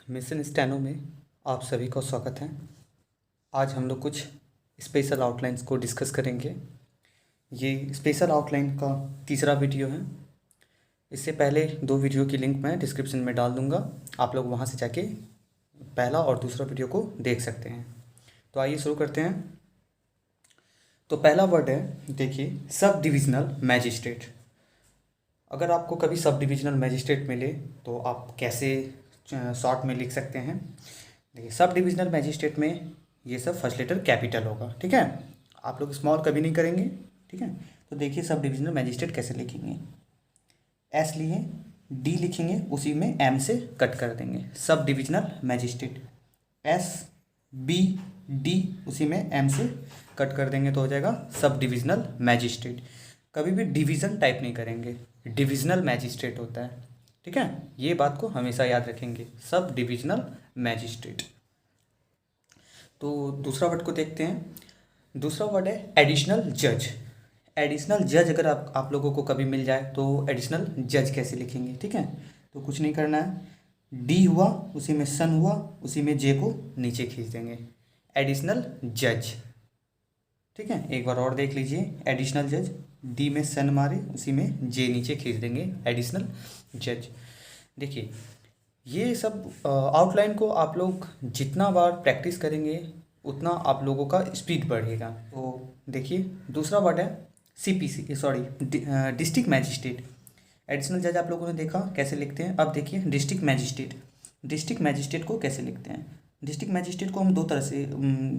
Mission steno में आप सभी को स्वागत है। आज हम लोग कुछ स्पेशल आउटलाइंस को डिस्कस करेंगे। ये स्पेशल आउटलाइन का तीसरा वीडियो है। इससे पहले 2 वीडियो की लिंक मैं डिस्क्रिप्शन में डाल दूंगा, आप लोग वहां से जाके पहला और दूसरा वीडियो को देख सकते हैं। तो आइए शुरू करते हैं। तो पहला वर्ड है, देखिए, सब डिविजनल मैजिस्ट्रेट। अगर आपको कभी सब डिविजनल मैजिस्ट्रेट मिले तो आप कैसे शॉर्ट में लिख सकते हैं। देखिए, सब डिविजनल मैजिस्ट्रेट में ये सब फर्स्ट लेटर कैपिटल होगा, ठीक है। आप लोग स्मॉल कभी नहीं करेंगे, ठीक है। तो देखिए, सब डिविजनल मैजिस्ट्रेट कैसे लिखेंगे। एस लिए, डी लिखेंगे, उसी में एम से कट कर देंगे, सब subdivisional magistrate. S B D, उसी में एम से कट कर देंगे तो हो जाएगा सब डिविजनल मैजिस्ट्रेट। कभी भी डिवीज़न टाइप नहीं करेंगे, डिविजनल मैजिस्ट्रेट होता है, ठीक है। ये बात को हमेशा याद रखेंगे, सब डिविजनल मैजिस्ट्रेट। तो दूसरा वर्ड को देखते हैं। दूसरा वर्ड है एडिशनल जज। एडिशनल जज अगर आप लोगों को कभी मिल जाए तो एडिशनल जज कैसे लिखेंगे, ठीक है। तो कुछ नहीं करना है, डी हुआ, उसी में सन हुआ, उसी में जे को नीचे खींच देंगे, एडिशनल जज, ठीक है। एक बार और देख लीजिए, एडिशनल जज, डी में सन मारे, उसी में जे नीचे खींच देंगे, एडिशनल जज। देखिए, ये सब आउटलाइन को आप लोग जितना बार प्रैक्टिस करेंगे उतना आप लोगों का स्पीड बढ़ेगा। तो देखिए, दूसरा वर्ड है CPC, sorry, district magistrate. Additional जज आप लोगों ने देखा कैसे लिखते हैं। अब देखिए डिस्ट्रिक्ट मैजिस्ट्रेट। डिस्ट्रिक्ट मैजिस्ट्रेट को कैसे लिखते हैं। डिस्ट्रिक्ट मैजिस्ट्रेट को हम 2 तरह से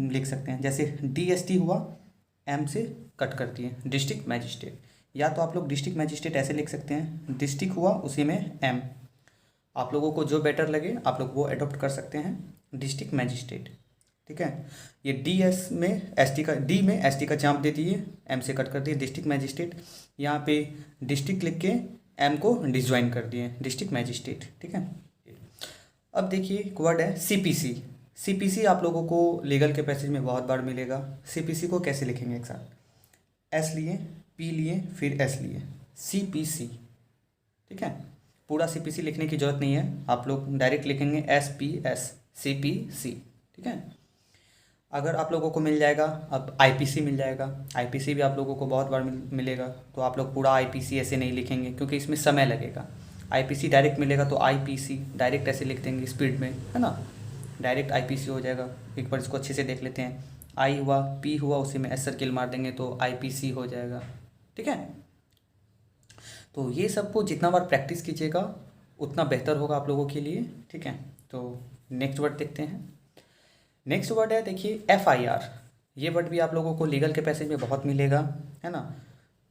लिख सकते हैं। जैसे DST हुआ, एम से कट कर दिए, डिस्ट्रिक्ट मैजिस्ट्रेट। या तो आप लोग डिस्ट्रिक्ट मैजिस्ट्रेट ऐसे लिख सकते हैं, डिस्ट्रिक्ट हुआ, उसी में एम। आप लोगों को जो बेटर लगे आप लोग वो अडॉप्ट कर सकते हैं, डिस्ट्रिक्ट मैजिस्ट्रेट, ठीक है। ये DS में ST का, डी में ST का चांप दे दिए, एम से कट कर दिए, डिस्ट्रिक्ट मैजिस्ट्रेट। यहाँ पे डिस्ट्रिक्ट लिख के एम को डिसज्वाइन कर दिए, डिस्ट्रिक्ट मैजिस्ट्रेट, ठीक है। अब देखिए, एक वर्ड है CPC। CPC आप लोगों को लीगल के पैसेज में बहुत बार मिलेगा। CPC को कैसे लिखेंगे एक साथ, एस लिए, पी लिए, फिर एस लिए, CPC, ठीक है। पूरा CPC लिखने की जरूरत नहीं है, आप लोग डायरेक्ट लिखेंगे SPS, CPC, ठीक है। अगर आप लोगों को मिल जाएगा, अब IPC मिल जाएगा, IPC भी आप लोगों को बहुत बार मिलेगा। तो आप लोग पूरा IPC ऐसे नहीं लिखेंगे क्योंकि इसमें समय लगेगा। IPC डायरेक्ट मिलेगा तो IPC डायरेक्ट ऐसे लिख देंगे स्पीड में, है ना, डायरेक्ट IPC हो जाएगा। एक बार इसको अच्छे से देख लेते हैं। I हुआ, P हुआ, उसी में S सर्किल मार देंगे तो IPC हो जाएगा, ठीक है। तो ये सबको जितना बार प्रैक्टिस कीजिएगा उतना बेहतर होगा आप लोगों के लिए, ठीक है। तो नेक्स्ट वर्ड देखते हैं। नेक्स्ट वर्ड है, देखिए, FIR। ये वर्ड भी आप लोगों को लीगल के पैसेज में बहुत मिलेगा, है ना।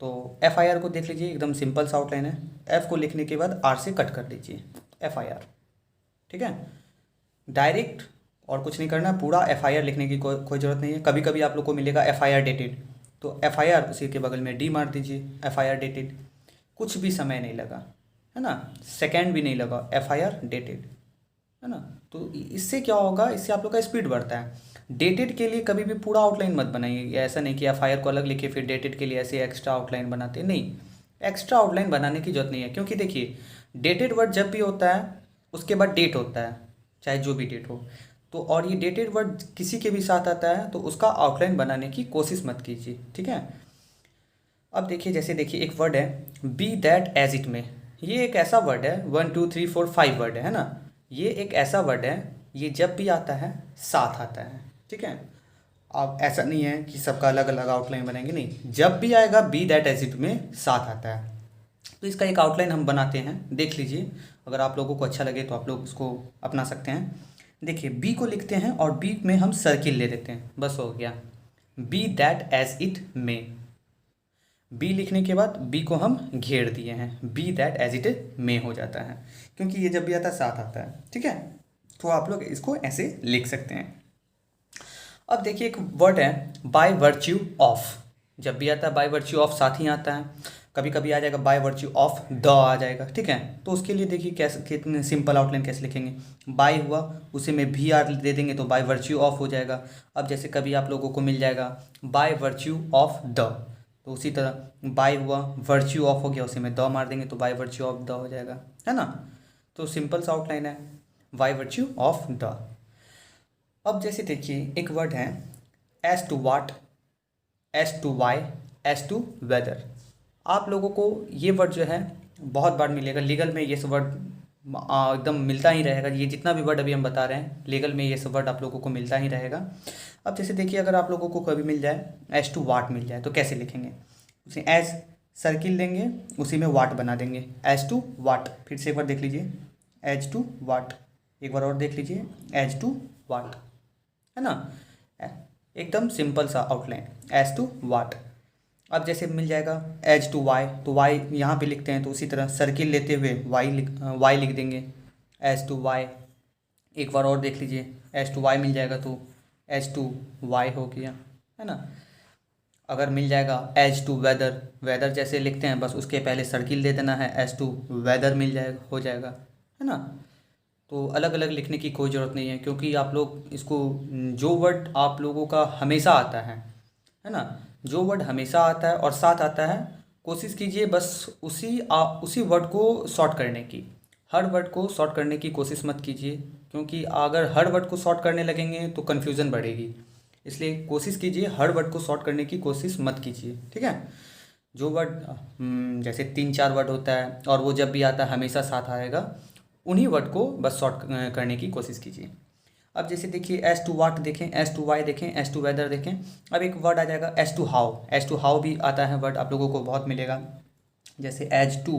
तो FIR को देख लीजिए, एकदम सिंपल सा आउटलाइन है। F को लिखने के बाद R से कट कर दीजिए, FIR, ठीक है। डायरेक्ट और कुछ नहीं करना, पूरा FIR लिखने की कोई ज़रूरत नहीं है। कभी कभी आप लोग को मिलेगा FIR डेटेड, तो FIR उसी के बगल में D मार दीजिए, FIR डेटेड। कुछ भी समय नहीं लगा, है ना, सेकेंड भी नहीं लगा, FIR डेटेड, है ना। तो इससे क्या होगा, इससे आप लोग का स्पीड बढ़ता है। डेटेड के लिए कभी भी पूरा आउटलाइन मत बनाइए, ऐसा नहीं कि FIR को अलग लिखे फिर डेटेड के लिए ऐसे एक्स्ट्रा आउटलाइन बनाते, नहीं, एक्स्ट्रा आउटलाइन बनाने की जरूरत नहीं है। क्योंकि देखिए, डेटेड वर्ड जब भी होता है उसके बाद डेट होता है, चाहे जो भी डेट हो। तो और ये डेटेड वर्ड किसी के भी साथ आता है तो उसका आउटलाइन बनाने की कोशिश मत कीजिए, ठीक है। अब देखिए, जैसे देखिए, एक वर्ड है बी दैट एज इट में। ये एक ऐसा वर्ड है, 1 2 3 4 5 वर्ड है ना। ये एक ऐसा वर्ड है, ये जब भी आता है साथ आता है, ठीक है। अब ऐसा नहीं है कि सबका अलग अलग आउटलाइन बनाएंगे, नहीं, जब भी आएगा बी दैट एज इट में साथ आता है। तो इसका एक आउटलाइन हम बनाते हैं, देख लीजिए। अगर आप लोगों को अच्छा लगे तो आप लोग उसको अपना सकते हैं। देखिए, बी को लिखते हैं और बी में हम सर्किल ले लेते हैं, बस हो गया, बी दैट एज इट में। बी लिखने के बाद बी को हम घेर दिए हैं, बी दैट एज इट में हो जाता है, क्योंकि ये जब भी आता है साथ आता है, ठीक है। तो आप लोग इसको ऐसे लिख सकते हैं। अब देखिए, एक वर्ड है बाय वर्च्यू ऑफ। जब भी आता है बाय वर्च्यू ऑफ साथ ही आता है, कभी कभी आ जाएगा बाय वर्च्यू ऑफ द आ जाएगा, ठीक है। तो उसके लिए देखिए कैसे, कितने सिंपल आउटलाइन कैसे लिखेंगे। बाय हुआ, उसी में भी आर दे देंगे तो बाय वर्च्यू ऑफ हो जाएगा। अब जैसे कभी आप लोगों को मिल जाएगा बाय वर्च्यू ऑफ द, तो उसी तरह बाय हुआ, वर्च्यू ऑफ हो गया, उसी में द मार देंगे तो बाय वर्च्यू ऑफ द हो जाएगा, है ना। तो सिंपल सा आउटलाइन है, बाय वर्च्यू ऑफ द। अब जैसे देखिए एक वर्ड है as to what, as to why, as to whether. आप लोगों को ये वर्ड जो है बहुत बार मिलेगा लीगल में, ये सब वर्ड एकदम मिलता ही रहेगा। ये जितना भी वर्ड अभी हम बता रहे हैं लीगल में ये सब वर्ड आप लोगों को मिलता ही रहेगा। अब जैसे देखिए अगर आप लोगों को कभी मिल जाए एज टू वाट मिल जाए तो कैसे लिखेंगे, उसे एज सर्किल लेंगे, उसी में वाट बना देंगे, एज टू वाट। फिर से एक बार देख लीजिए एज टू वाट, एक बार और देख लीजिए एज टू वाट, है ना, एकदम सिंपल सा आउटलाइन एज टू वाट। अब जैसे मिल जाएगा एज टू वाई, तो वाई यहाँ पे लिखते हैं तो उसी तरह सर्किल लेते हुए वाई लिख देंगे एज टू वाई। एक बार और देख लीजिए एज टू वाई मिल जाएगा तो एज टू वाई हो गया, है ना। अगर मिल जाएगा एज टू वेदर, वेदर जैसे लिखते हैं बस उसके पहले सर्किल दे देना है, एज टू वेदर मिल जाएगा, हो जाएगा, है ना। तो अलग अलग लिखने की कोई ज़रूरत नहीं है, क्योंकि आप लोग इसको जो वर्ड आप लोगों का हमेशा आता है ना, जो वर्ड हमेशा आता है और साथ आता है कोशिश कीजिए बस उसी वर्ड को शॉर्ट करने की। हर वर्ड को शॉर्ट करने की कोशिश मत कीजिए, क्योंकि अगर हर वर्ड को शॉर्ट करने लगेंगे तो कन्फ्यूज़न बढ़ेगी। इसलिए कोशिश कीजिए हर वर्ड को शॉर्ट करने की कोशिश मत कीजिए, ठीक है। जो वर्ड जैसे 3-4 वर्ड होता है और वो जब भी आता है हमेशा साथ आएगा, उन्हीं वर्ड को बस शॉर्ट करने की कोशिश कीजिए। अब जैसे देखिए एज टू वाट देखें, एज टू वाई देखें, एज टू वेदर देखें। अब एक वर्ड आ जाएगा as to how, as to how भी आता है वर्ड, आप लोगों को बहुत मिलेगा। जैसे एज टू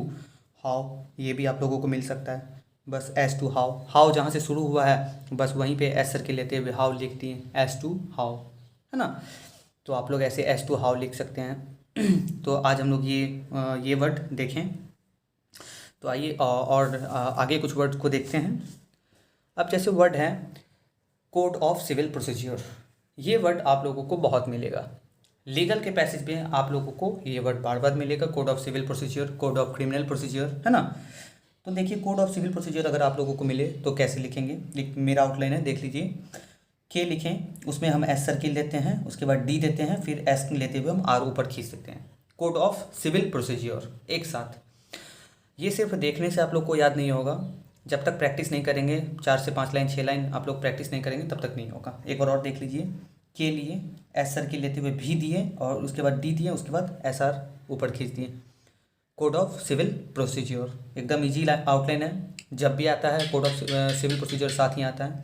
हाउ ये भी आप लोगों को मिल सकता है, बस एज टू हाउ, हाउ जहाँ से शुरू हुआ है बस वहीं पे एज सर्किल लेते हुए हाउ लिख दिए एज टू हाउ, है ना। तो आप लोग ऐसे एज टू हाउ लिख सकते हैं। तो आज हम लोग ये वर्ड देखें। तो आइए और आगे कुछ वर्ड को देखते हैं। अब जैसे वर्ड है कोड ऑफ सिविल प्रोसीजर, ये वर्ड आप लोगों को बहुत मिलेगा लीगल के पैसेज में, आप लोगों को ये वर्ड बार बार मिलेगा, code of civil procedure, code of criminal procedure, है ना। तो देखिए कोड ऑफ सिविल प्रोसीजर अगर आप लोगों को मिले तो कैसे लिखेंगे, मेरा आउटलाइन है देख लीजिए। के लिखें, उसमें हम एस सर्किल लेते हैं, उसके बाद डी देते हैं, फिर एस लेते हुए हम आर ऊपर खींच देते हैं। कोड ऑफ सिविल प्रोसीजर एक साथ। ये सिर्फ देखने से आप लोग को याद नहीं होगा, जब तक प्रैक्टिस नहीं करेंगे 4 से 5 लाइन 6 लाइन आप लोग प्रैक्टिस नहीं करेंगे तब तक नहीं होगा। एक बार और देख लीजिए, के लिए एस सर्किल लेते हुए भी दिए और उसके बाद डी दिए, उसके बाद एस आर ऊपर खींच दिए। कोड ऑफ सिविल प्रोसीजर एकदम इजी आउटलाइन है, जब भी आता है कोड ऑफ सिविल प्रोसीजर साथ ही आता है।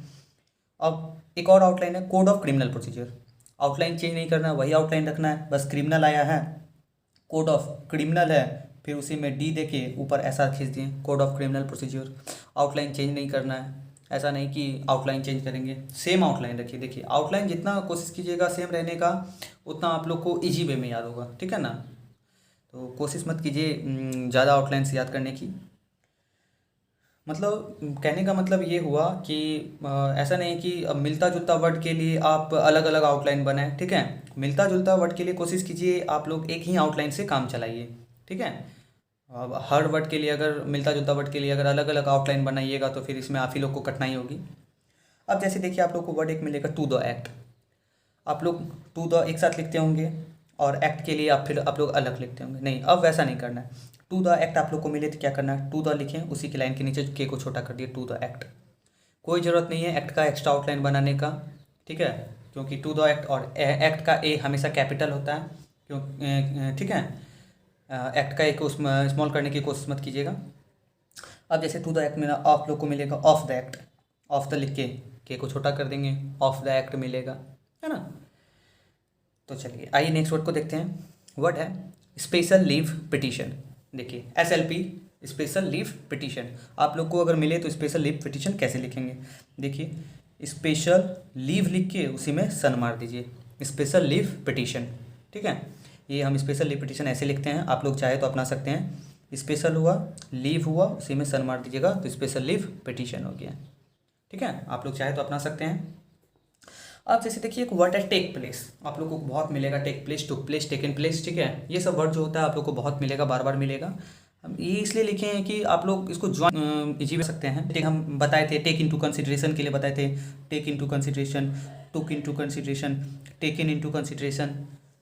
अब एक और आउटलाइन है code of criminal procedure, outline change नहीं करना, वही आउटलाइन रखना है, बस क्रिमिनल आया है कोड ऑफ क्रिमिनल है, फिर उसी में डी दे के ऊपर एस आर खींच दिए, code of criminal procedure. Outline change नहीं करना है, ऐसा नहीं कि आउटलाइन चेंज करेंगे, सेम आउटलाइन रखिए। देखिए आउटलाइन जितना कोशिश कीजिएगा सेम रहने का उतना आप लोग को इजी वे में याद होगा, ठीक है ना। तो कोशिश मत कीजिए ज़्यादा आउटलाइन से याद करने की। मतलब कहने का मतलब ये हुआ कि ऐसा नहीं कि अब मिलता जुलता वर्ड के लिए आप अलग अलग आउटलाइन बनाएं, ठीक है। मिलता जुलता वर्ड के लिए कोशिश कीजिए आप लोग एक ही आउटलाइन से काम चलाइए, ठीक है। अब हर वर्ड के लिए अगर मिलता जुलता वर्ड के लिए अगर अलग अलग आउटलाइन बनाइएगा तो फिर इसमें आप ही लोग को कठिनाई होगी। अब जैसे देखिए आप लोग को वर्ड एक मिलेगा टू द एक्ट, आप लोग टू द एक साथ लिखते होंगे और एक्ट के लिए आप लोग अलग लिखते होंगे, नहीं अब वैसा नहीं करना है। टू द एक्ट आप लोग को मिले तो क्या करना है, टू द लिखें, उसी की लाइन के नीचे के को छोटा कर दिए, टू द एक्ट। कोई ज़रूरत नहीं है एक्ट का एक्स्ट्रा आउटलाइन बनाने का, ठीक है, क्योंकि टू द एक्ट और एक्ट का ए हमेशा कैपिटल होता है, क्यों, ठीक है। एक्ट का एक उसमें स्मॉल करने की कोशिश मत कीजिएगा। अब जैसे टू द एक्ट में आप लोग को मिलेगा of the act, of the लिख के को छोटा कर देंगे, ऑफ द एक्ट मिलेगा, है ना। तो चलिए आइए नेक्स्ट वर्ड को देखते हैं। वर्ड है स्पेशल लीव पिटीशन। देखिए SLP स्पेशल लीव पिटीशन, आप लोग को अगर मिले तो स्पेशल लीव पिटीशन कैसे लिखेंगे। देखिए स्पेशल लीव लिख के उसी में सन मार दीजिए, स्पेशल लीव पिटीशन, ठीक है। ये हम स्पेशल लीव पिटीशन ऐसे लिखते हैं, आप लोग चाहे तो अपना सकते हैं। स्पेशल हुआ, लीव हुआ, उसी में सन मार दीजिएगा तो स्पेशल लीव पिटीशन हो गया, ठीक है। आप लोग चाहे तो अपना सकते हैं। अब जैसे देखिए एक वर्ड है टेक प्लेस, आप लोग को बहुत मिलेगा, take place, took place, taken place, ठीक है। ये सब वर्ड जो होता है आप लोग को बहुत मिलेगा, बार बार मिलेगा। हम ये इसलिए लिखे हैं कि आप लोग इसको ज्वाइन इजी में सकते हैं। टेक हम बताए थे, टेक इनटू कंसिडरेशन के लिए बताए थे, take into consideration, took into consideration, taken into consideration,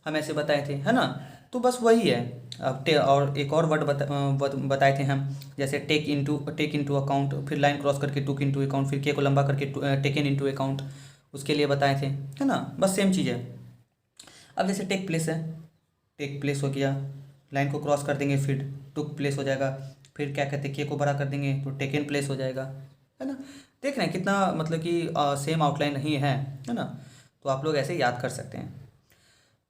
हम ऐसे बताए थे, है ना। तो बस वही है। अब और एक और वर्ड बताए थे हम, जैसे टेक इनटू अकाउंट, फिर लाइन क्रॉस करके टुक इनटू अकाउंट, फिर के को लंबा करके टेकन इनटू अकाउंट, उसके लिए बताए थे, है ना। बस सेम चीज़ है। अब जैसे टेक प्लेस है, टेक प्लेस हो गया, लाइन को क्रॉस कर देंगे फिर टुक प्लेस हो जाएगा, फिर क्या कहते हैं के को बड़ा कर देंगे तो टेकन प्लेस हो जाएगा, है ना। देख रहे हैं कितना मतलब कि सेम आउटलाइन नहीं है ना। तो आप लोग ऐसे याद कर सकते हैं।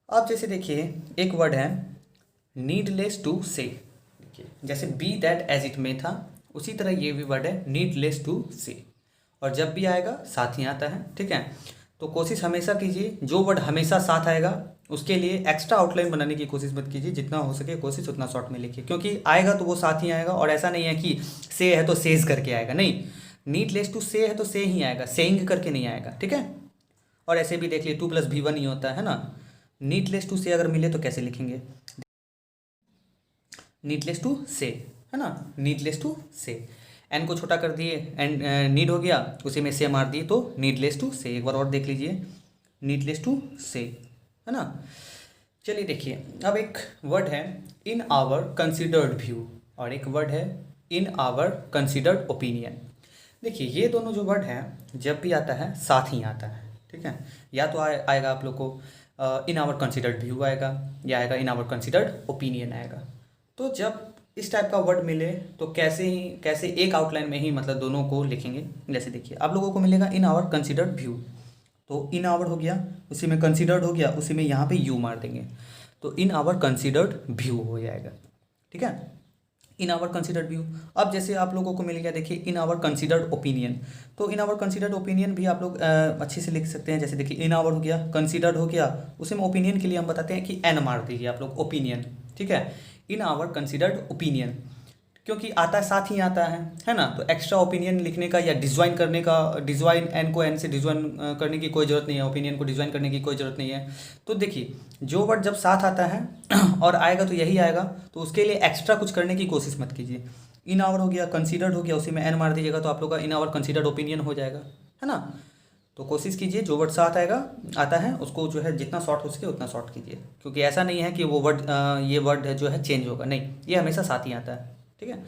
अब जैसे देखिए एक वर्ड है नीडलेस टू से, देखिए जैसे बी दैट एज इट में था, उसी तरह ये भी वर्ड है नीडलेस टू से, और जब भी आएगा साथ ही आता है, ठीक है। तो कोशिश हमेशा कीजिए जो वर्ड हमेशा साथ आएगा उसके लिए एक्स्ट्रा आउटलाइन बनाने की कोशिश मत कीजिए, जितना हो सके कोशिश उतना शॉर्ट में लिखिए, क्योंकि आएगा तो वो साथ ही आएगा। और ऐसा नहीं है कि से है तो सेज करके आएगा, नहीं, नीडलेस टू से है तो से ही आएगा, सेइंग करके नहीं आएगा, ठीक है। और ऐसे भी देख लिए 2+V1 ही होता है ना। नीडलेस टू से अगर मिले तो कैसे लिखेंगे, नीडलेस टू से, है ना, नीडलेस टू से, एन को छोटा कर दिए एंड नीड हो गया, उसी में से मार दिए तो नीडलेस टू से। एक बार और देख लीजिए, नीडलेस टू से, है ना। चलिए देखिए अब एक वर्ड है इन आवर कंसिडर्ड व्यू, और एक वर्ड है इन आवर कंसिडर्ड ओपिनियन। देखिए ये दोनों जो वर्ड हैं जब भी आता है साथ ही आता है, ठीक है। या तो आएगा आप लोग को इन आवर कंसिडर्ड व्यू आएगा, या आएगा इन आवर कंसिडर्ड ओपिनियन आएगा। तो जब इस टाइप का वर्ड मिले तो कैसे एक आउटलाइन में ही मतलब दोनों को लिखेंगे। जैसे देखिए आप लोगों को मिलेगा इन आवर कंसिडर्ड व्यू, तो इन आवर हो गया, उसी में कंसिडर्ड हो गया, उसी में यहाँ पे यू मार देंगे तो इन आवर कंसिडर्ड व्यू हो जाएगा, ठीक है। In our considered view. अब जैसे आप लोगों को मिल गया देखिए इन आवर कंसिडर्ड ओपिनियन, तो इन आवर कंसिडर्ड ओपिनियन भी आप लोग अच्छे से लिख सकते हैं। जैसे देखिए इन आवर हो गया, कंसिडर्ड हो गया, उसी में ओपिनियन के लिए हम बताते हैं कि एन मार दीजिए आप लोग, ओपिनियन, ठीक है। इन आवर कंसिडर्ड ओपिनियन, क्योंकि आता है साथ ही आता है ना। तो एक्स्ट्रा ओपिनियन लिखने का या डिजवाइन करने का, डिजवाइन एन को एन से डिजवाइन करने की कोई ज़रूरत नहीं है, ओपिनियन को डिजवाइन करने की कोई ज़रूरत नहीं है। तो देखिए जो वर्ड जब साथ आता है और आएगा तो यही आएगा, तो उसके लिए एक्स्ट्रा कुछ करने की कोशिश मत कीजिए। इन आवर हो गया, कंसिडर्ड हो गया, उसी में एन मार दीजिएगा तो आप लोग का इन आवर कंसिडर्ड ओपिनियन हो जाएगा, है ना। तो कोशिश कीजिए जो वर्ड साथ आता है उसको जो है जितना शॉर्ट हो सके उतना शॉर्ट कीजिए, क्योंकि ऐसा नहीं है कि वो वर्ड ये वर्ड जो है चेंज होगा, नहीं, ये हमेशा साथ ही आता है, ठीक है।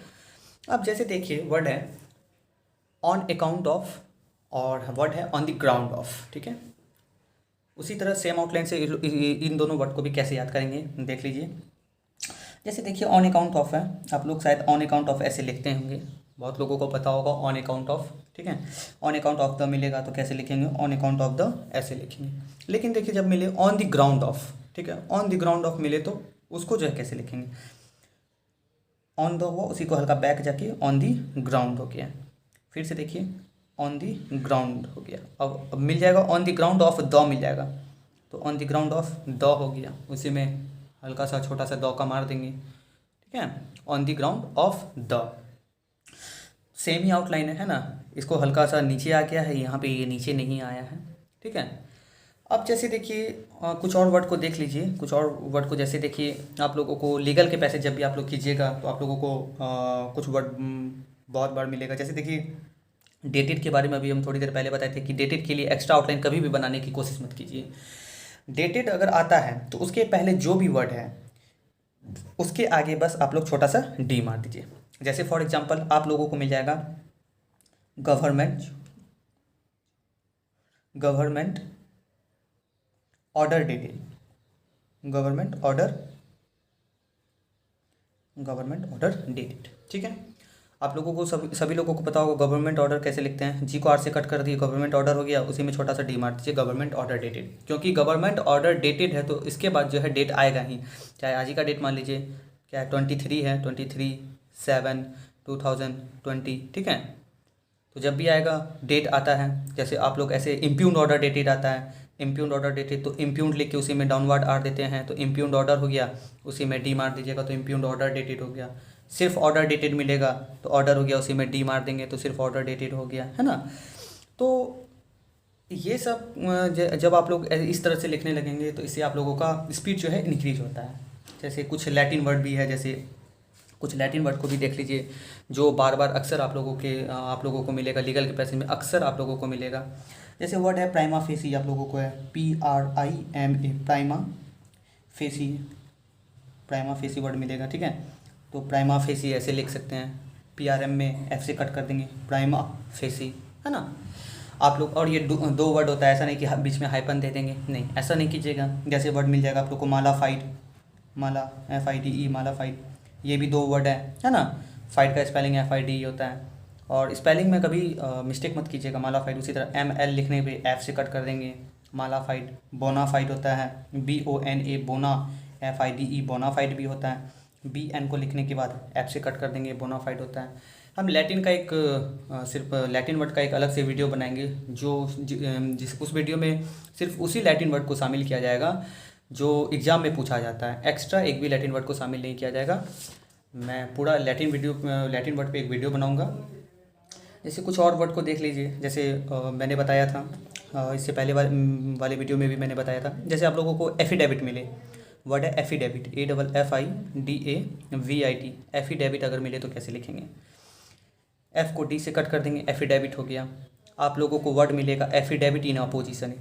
अब जैसे देखिए वर्ड है ऑन अकाउंट ऑफ, और वर्ड है ऑन द ग्राउंड ऑफ, ठीक है। उसी तरह सेम आउटलाइन से इन दोनों वर्ड को भी कैसे याद करेंगे देख लीजिए। जैसे देखिए ऑन अकाउंट ऑफ है, आप लोग शायद ऑन अकाउंट ऑफ ऐसे लिखते होंगे, बहुत लोगों को पता होगा ऑन अकाउंट ऑफ, ठीक है। ऑन अकाउंट ऑफ द मिलेगा तो कैसे लिखेंगे, ऑन अकाउंट ऑफ द ऐसे लिखेंगे। लेकिन देखिए जब मिले ऑन द ग्राउंड ऑफ, ठीक है, ऑन द ग्राउंड ऑफ मिले तो उसको जो है कैसे लिखेंगे, ऑन द हुआ, उसी को हल्का बैक जाके ऑन दी ग्राउंड हो गया। फिर से देखिए ऑन दी ग्राउंड हो गया, अब मिल जाएगा on the ground of the mill जाएगा, तो on the ground of the हो गया, उसी में हल्का सा छोटा सा द का मार देंगे, ठीक है। On the ground of the, same he outline है ना। इसको हल्का सा नीचे आ गया है, यहाँ पे ये नीचे नहीं आया है, ठीक है। अब जैसे देखिए कुछ और वर्ड को देख लीजिए, कुछ और वर्ड को जैसे देखिए आप लोगों को लीगल के पैसे जब भी आप लोग कीजिएगा तो आप लोगों को कुछ वर्ड बहुत बार मिलेगा। जैसे देखिए डेटेड के बारे में अभी हम थोड़ी देर पहले बताए थे कि डेटेड के लिए एक्स्ट्रा आउटलाइन कभी भी बनाने की कोशिश मत कीजिए। डेटेड अगर आता है तो उसके पहले जो भी वर्ड है उसके आगे बस आप लोग छोटा सा डी मार दीजिए। जैसे फॉर एग्जांपल आप लोगों को मिल जाएगा government order dated, government order dated, ठीक है। आप लोगों को सभी लोगों को पता होगा गवर्नमेंट ऑर्डर कैसे लिखते हैं, जी को आर से कट कर दिए, गवर्नमेंट ऑर्डर हो गया, उसी में छोटा सा डी मार दीजिए, गवर्नमेंट ऑर्डर डेटेड। क्योंकि गवर्नमेंट ऑर्डर डेटेड है तो इसके बाद जो है डेट आएगा ही, चाहे आज ही का डेट मान लीजिए, क्या 23 है, 23/7/2020, ठीक है। तो जब भी आएगा डेट आता है, जैसे आप लोग ऐसे इम्प्यून्ड ऑर्डर डेटेड आता है, इम्प्यून्ड ऑर्डर डेटेड, तो इम्प्यून्ड लिख के उसी में डाउनवर्ड आर देते हैं, तो इम्प्यून्ड ऑर्डर हो गया, उसी में डी मार दीजिएगा तो इम्प्यून्ड ऑर्डर डेटेड हो गया। सिर्फ ऑर्डर डेटेड मिलेगा तो ऑर्डर हो गया, उसी में डी मार देंगे तो सिर्फ ऑर्डर डेटेड हो गया, है ना। तो ये सब जब आप लोग इस तरह से लिखने लगेंगे तो इससे आप लोगों का स्पीड जो है इंक्रीज होता है। जैसे कुछ लैटिन वर्ड भी है, जैसे कुछ लैटिन वर्ड को भी देख लीजिए जो बार बार अक्सर आप लोगों को मिलेगा, लीगल के पैसे में अक्सर आप लोगों को मिलेगा। जैसे वर्ड है प्राइमा फेसी, आप लोगों को है PRIMA, prima facie, prima facie word मिलेगा, ठीक है। तो प्राइमा फेसी ऐसे लिख सकते हैं, PRM में F से कट कर देंगे, प्राइमा फेसी, है ना। आप लोग, और ये दो वर्ड होता है, ऐसा नहीं कि बीच में हाइपन दे देंगे, नहीं ऐसा नहीं कीजिएगा। जैसे वर्ड मिल जाएगा आप लोग को माला फाइट, माला FIDE, माला फाइट, ये भी 2 वर्ड है ना। फाइट का स्पेलिंग FIDE होता है, और स्पेलिंग में कभी मिस्टेक मत कीजिएगा, माला फाइट। उसी तरह ML लिखने पे F से कट कर देंगे, माला फाइट। बोना फाइट होता है, BONA, बोना, FIDE, बोना फाइट भी होता है। BN को लिखने के बाद F से कट कर देंगे, बोना फाइट होता है। हम लैटिन का एक सिर्फ लैटिन वर्ड का एक अलग से वीडियो बनाएंगे, जो उस वीडियो में सिर्फ उसी लैटिन वर्ड को शामिल किया जाएगा जो एग्ज़ाम में पूछा जाता है। एक्स्ट्रा एक भी लैटिन वर्ड को शामिल नहीं किया जाएगा। मैं पूरा लैटिन वर्ड पे एक वीडियो बनाऊंगा। जैसे कुछ और वर्ड को देख लीजिए, जैसे मैंने बताया था इससे पहले वाले वीडियो में भी मैंने बताया था। जैसे आप लोगों को एफिडेविट मिले, वर्ड है एफिडेविट, AFFIDAVIT, एफिडेविट अगर मिले तो कैसे लिखेंगे? F को D से कट कर देंगे, एफिडेविट हो गया। आप लोगों को वर्ड मिलेगा affidavit in opposition,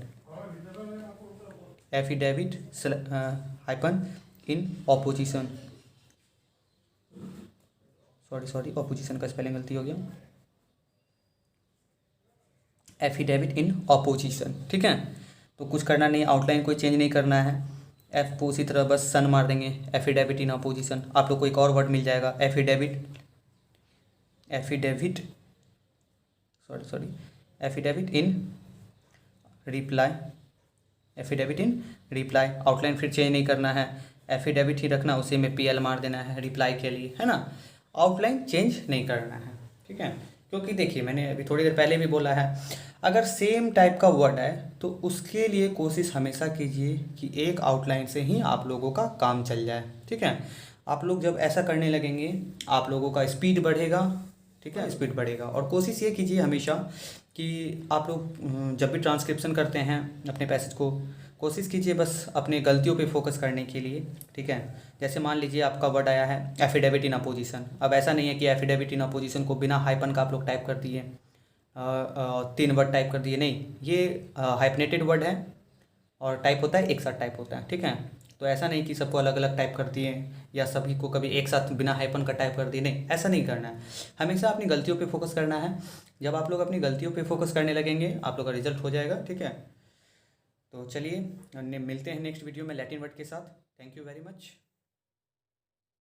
affidavit hyphen in opposition, sorry opposition का स्पेलिंग गलती हो गया, एफिडेविट इन अपोजिशन, ठीक है। तो कुछ करना नहीं, आउटलाइन कोई चेंज नहीं करना है। F को उसी तरह बस सन मार देंगे, एफिडेविट इन अपोजिशन। आप लोग को एक और वर्ड मिल जाएगा, एफिडेविट इन रिप्लाई, एफिडेविट इन रिप्लाई। आउटलाइन फिर चेंज नहीं करना है, एफिडेविट ही रखना, उसी में PL मार देना है रिप्लाई के लिए, है ना। आउटलाइन चेंज नहीं करना है, ठीक है। क्योंकि देखिए मैंने अभी थोड़ी देर पहले भी बोला है, अगर सेम टाइप का वर्ड है तो उसके लिए कोशिश हमेशा कीजिए कि एक आउटलाइन से ही आप लोगों का काम चल जाए, ठीक है। आप लोग जब ऐसा करने लगेंगे आप लोगों का स्पीड बढ़ेगा, ठीक है, स्पीड बढ़ेगा। और कोशिश ये कीजिए हमेशा कि आप लोग जब भी ट्रांसक्रिप्शन करते हैं अपने पैसेज को, कोशिश कीजिए बस अपने गलतियों पे फोकस करने के लिए, ठीक है। जैसे मान लीजिए आपका वर्ड आया है एफिडेविट इन अपोजिशन। अब ऐसा नहीं है कि एफिडेविट इन अपोजिशन को बिना हाइपन का आप लोग टाइप कर दिए, 3 वर्ड टाइप कर दिए, नहीं, ये हाइपनेटेड वर्ड है और टाइप होता है एक साथ टाइप होता है, ठीक है। तो ऐसा नहीं कि सबको अलग अलग टाइप कर दिए या सभी को कभी एक साथ बिना हाइपन का टाइप कर दिए, नहीं, ऐसा नहीं करना है। हमेशा अपनी गलतियों पे फोकस करना है। जब आप लोग अपनी गलतियों पे फोकस करने लगेंगे आप लोग का रिजल्ट हो जाएगा, ठीक है। तो चलिए मिलते हैं नेक्स्ट वीडियो में लैटिन वर्ड के साथ। Thank you very much.